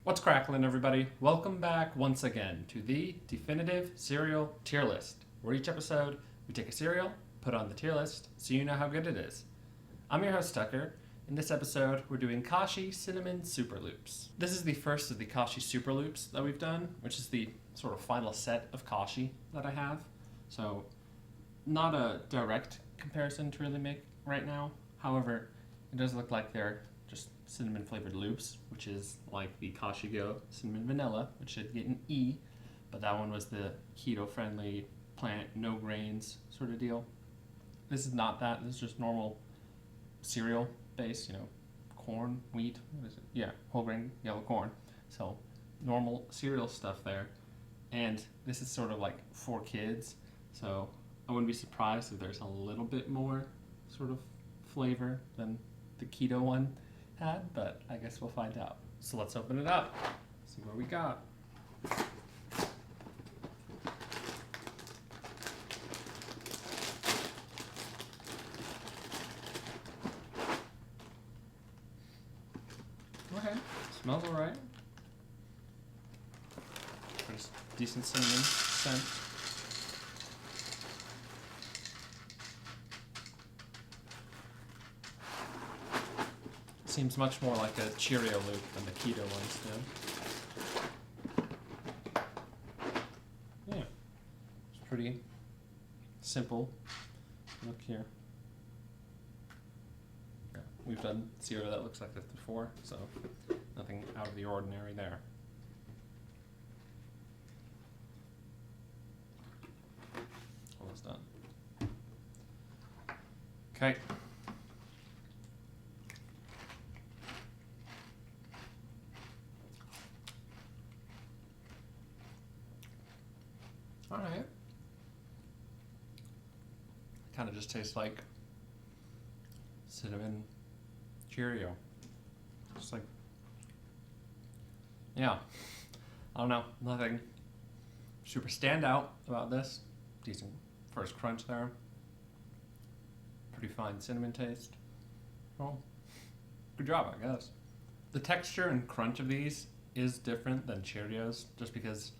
What's cracklin', everybody? Welcome back once again to the definitive cereal tier list, where each episode we take a cereal, put on the tier list, so you know how good it is. I'm your host Tucker. In this episode, we're doing Kashi Cinnamon Super Loops. This is the first of the Kashi Super Loops that we've done, which is the sort of final set of Kashi that I have. So, not a direct comparison to really make right now. However, it does look like they're just cinnamon flavored loops, which is like the Kashi Go cinnamon vanilla, which should get an E, but that one was the keto friendly plant, no grains sort of deal. This is not that. This is just normal cereal base, corn, wheat, what is it? Yeah, whole grain yellow corn. So normal cereal stuff there. And this is sort of like for kids, so I wouldn't be surprised if there's a little bit more sort of flavor than the keto one had, but I guess we'll find out. So let's open it up, see what we got. Okay, smells alright. There's decent cinnamon scent. Seems much more like a Cheerio loop than the keto ones do. Yeah, it's pretty simple. Look here. Yeah, we've done cereal that looks like this before, so nothing out of the ordinary there. Almost done. Okay. Alright. Kind of just tastes like cinnamon Cheerio. Just like, yeah. I don't know. Nothing super standout about this. Decent first crunch there. Pretty fine cinnamon taste. Well, good job, I guess. The texture and crunch of these is different than Cheerios, just because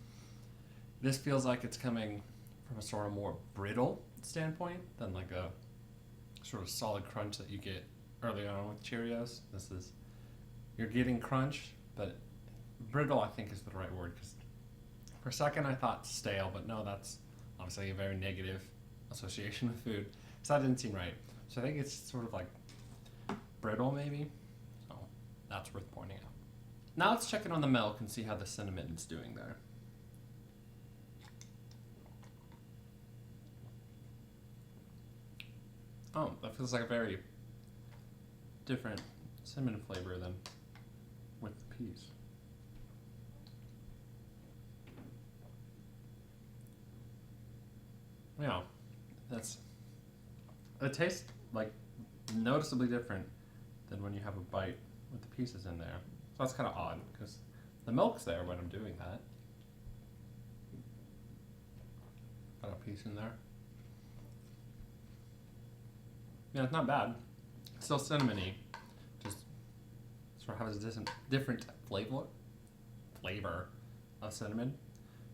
this feels like it's coming from a sort of more brittle standpoint than like a sort of solid crunch that you get early on with Cheerios. You're getting crunch, but brittle I think is the right word, because for a second I thought stale, but no, that's obviously a very negative association with food. So that didn't seem right. So I think it's sort of like brittle maybe. So that's worth pointing out. Now let's check it on the milk and see how the cinnamon's doing there. Oh, that feels like a very different cinnamon flavor than with the peas. Yeah, it tastes like noticeably different than when you have a bite with the pieces in there. So that's kind of odd, because the milk's there when I'm doing that. Got a piece in there. Yeah, it's not bad. It's still cinnamony. Just sort of has a different flavor of cinnamon.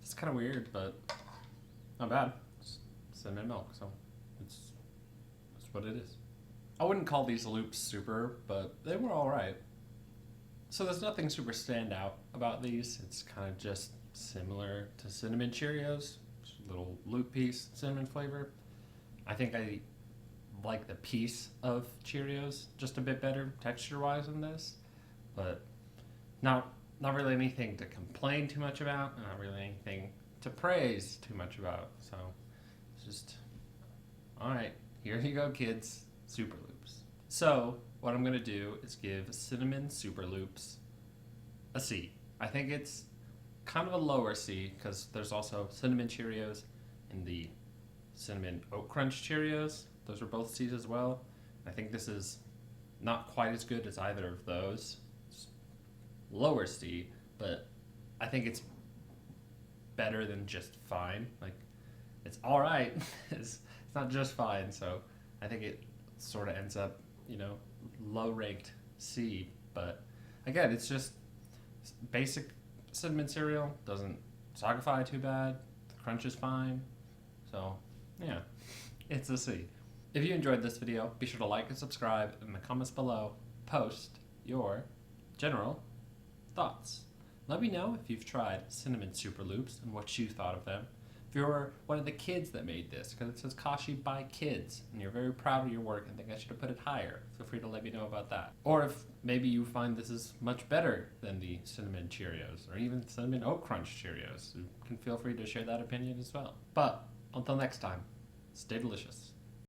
It's kind of weird, but not bad. It's cinnamon milk, so it's what it is. I wouldn't call these loops super, but they were all right. So there's nothing super standout about these. It's kind of just similar to cinnamon Cheerios. Just a little loop piece, cinnamon flavor. I think I like the piece of Cheerios just a bit better texture-wise than this, but not really anything to complain too much about, not really anything to praise too much about. So it's just, all right, here you go, kids, Super Loops. So what I'm gonna do is give Cinnamon Super Loops a C. I think it's kind of a lower C because there's also cinnamon Cheerios and the cinnamon oat crunch Cheerios. Those are both C's as well. I think this is not quite as good as either of those. It's lower C, but I think it's better than just fine. Like, it's all right. It's not just fine. So I think it sort of ends up, low ranked C. But again, it's just Basic cinnamon cereal doesn't sogify too bad. The crunch is fine. So, yeah, it's a C. If you enjoyed this video, be sure to like and subscribe, and in the comments below, post your general thoughts. Let me know if you've tried Cinnamon Super Loops and what you thought of them. If you were one of the kids that made this, because it says Kashi by kids, and you're very proud of your work and think I should have put it higher, feel free to let me know about that. Or if maybe you find this is much better than the Cinnamon Cheerios, or even Cinnamon Oat Crunch Cheerios, you can feel free to share that opinion as well. But until next time, stay delicious.